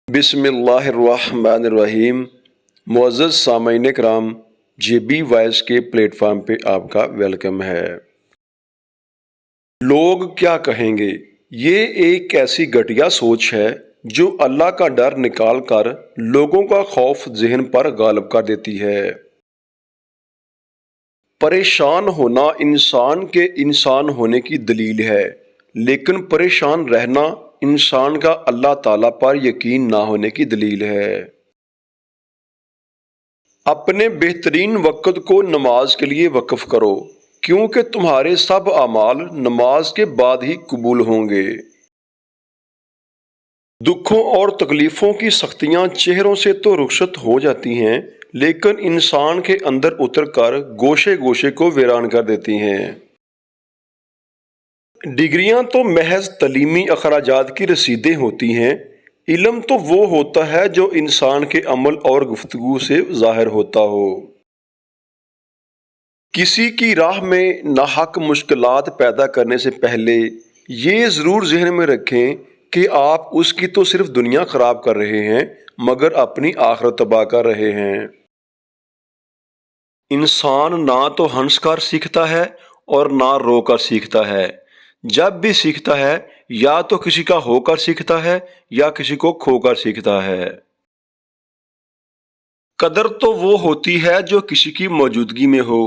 بسم اللہ الرحمن الرحیم۔ معزز سامعین کرام، جے بی وائس کے پلیٹ فارم پہ آپ کا ویلکم ہے۔ لوگ کیا کہیں گے، یہ ایک ایسی گھٹیا سوچ ہے جو اللہ کا ڈر نکال کر لوگوں کا خوف ذہن پر غالب کر دیتی ہے۔ پریشان ہونا انسان کے انسان ہونے کی دلیل ہے، لیکن پریشان رہنا انسان کا اللہ تعالیٰ پر یقین نہ ہونے کی دلیل ہے۔ اپنے بہترین وقت کو نماز کے لیے وقف کرو، کیونکہ تمہارے سب اعمال نماز کے بعد ہی قبول ہوں گے۔ دکھوں اور تکلیفوں کی سختیاں چہروں سے تو رخصت ہو جاتی ہیں، لیکن انسان کے اندر اتر کر گوشے گوشے کو ویران کر دیتی ہیں۔ ڈگریاں تو محض تعلیمی اخراجات کی رسیدیں ہوتی ہیں، علم تو وہ ہوتا ہے جو انسان کے عمل اور گفتگو سے ظاہر ہوتا ہو۔ کسی کی راہ میں ناحق مشکلات پیدا کرنے سے پہلے یہ ضرور ذہن میں رکھیں کہ آپ اس کی تو صرف دنیا خراب کر رہے ہیں، مگر اپنی آخرت تباہ کر رہے ہیں۔ انسان نہ تو ہنس کر سیکھتا ہے اور نہ رو کر سیکھتا ہے۔ جب بھی سیکھتا ہے یا تو کسی کا ہو کر سیکھتا ہے یا کسی کو کھو کر سیکھتا ہے۔ قدر تو وہ ہوتی ہے جو کسی کی موجودگی میں ہو،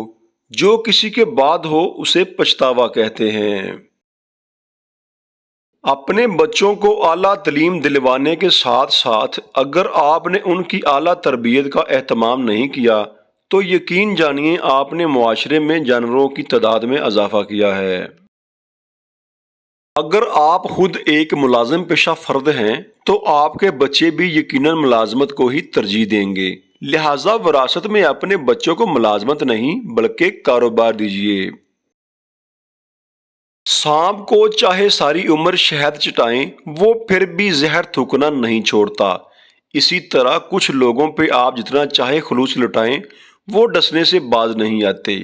جو کسی کے بعد ہو اسے پچھتاوا کہتے ہیں۔ اپنے بچوں کو اعلیٰ تعلیم دلوانے کے ساتھ ساتھ اگر آپ نے ان کی اعلیٰ تربیت کا اہتمام نہیں کیا تو یقین جانیے آپ نے معاشرے میں جانوروں کی تعداد میں اضافہ کیا ہے۔ اگر آپ خود ایک ملازم پیشہ فرد ہیں تو آپ کے بچے بھی یقیناً ملازمت کو ہی ترجیح دیں گے، لہٰذا وراثت میں اپنے بچوں کو ملازمت نہیں بلکہ کاروبار دیجیے۔ سانپ کو چاہے ساری عمر شہد چٹائیں وہ پھر بھی زہر تھوکنا نہیں چھوڑتا، اسی طرح کچھ لوگوں پہ آپ جتنا چاہے خلوص لٹائیں وہ ڈسنے سے باز نہیں آتے،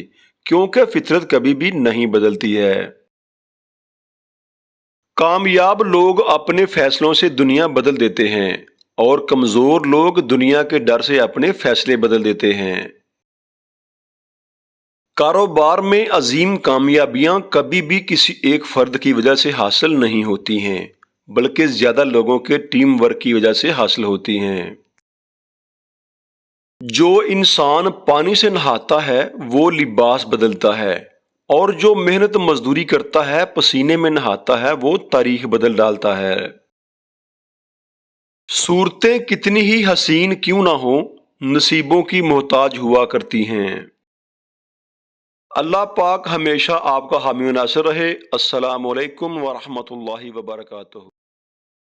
کیونکہ فطرت کبھی بھی نہیں بدلتی ہے۔ کامیاب لوگ اپنے فیصلوں سے دنیا بدل دیتے ہیں اور کمزور لوگ دنیا کے ڈر سے اپنے فیصلے بدل دیتے ہیں۔ کاروبار میں عظیم کامیابیاں کبھی بھی کسی ایک فرد کی وجہ سے حاصل نہیں ہوتی ہیں، بلکہ زیادہ لوگوں کے ٹیم ورک کی وجہ سے حاصل ہوتی ہیں۔ جو انسان پانی سے نہاتا ہے وہ لباس بدلتا ہے، اور جو محنت مزدوری کرتا ہے پسینے میں نہاتا ہے وہ تاریخ بدل ڈالتا ہے۔ صورتیں کتنی ہی حسین کیوں نہ ہوں، نصیبوں کی محتاج ہوا کرتی ہیں۔ اللہ پاک ہمیشہ آپ کا حامی و ناصر رہے۔ السلام علیکم ورحمۃ اللہ وبرکاتہ۔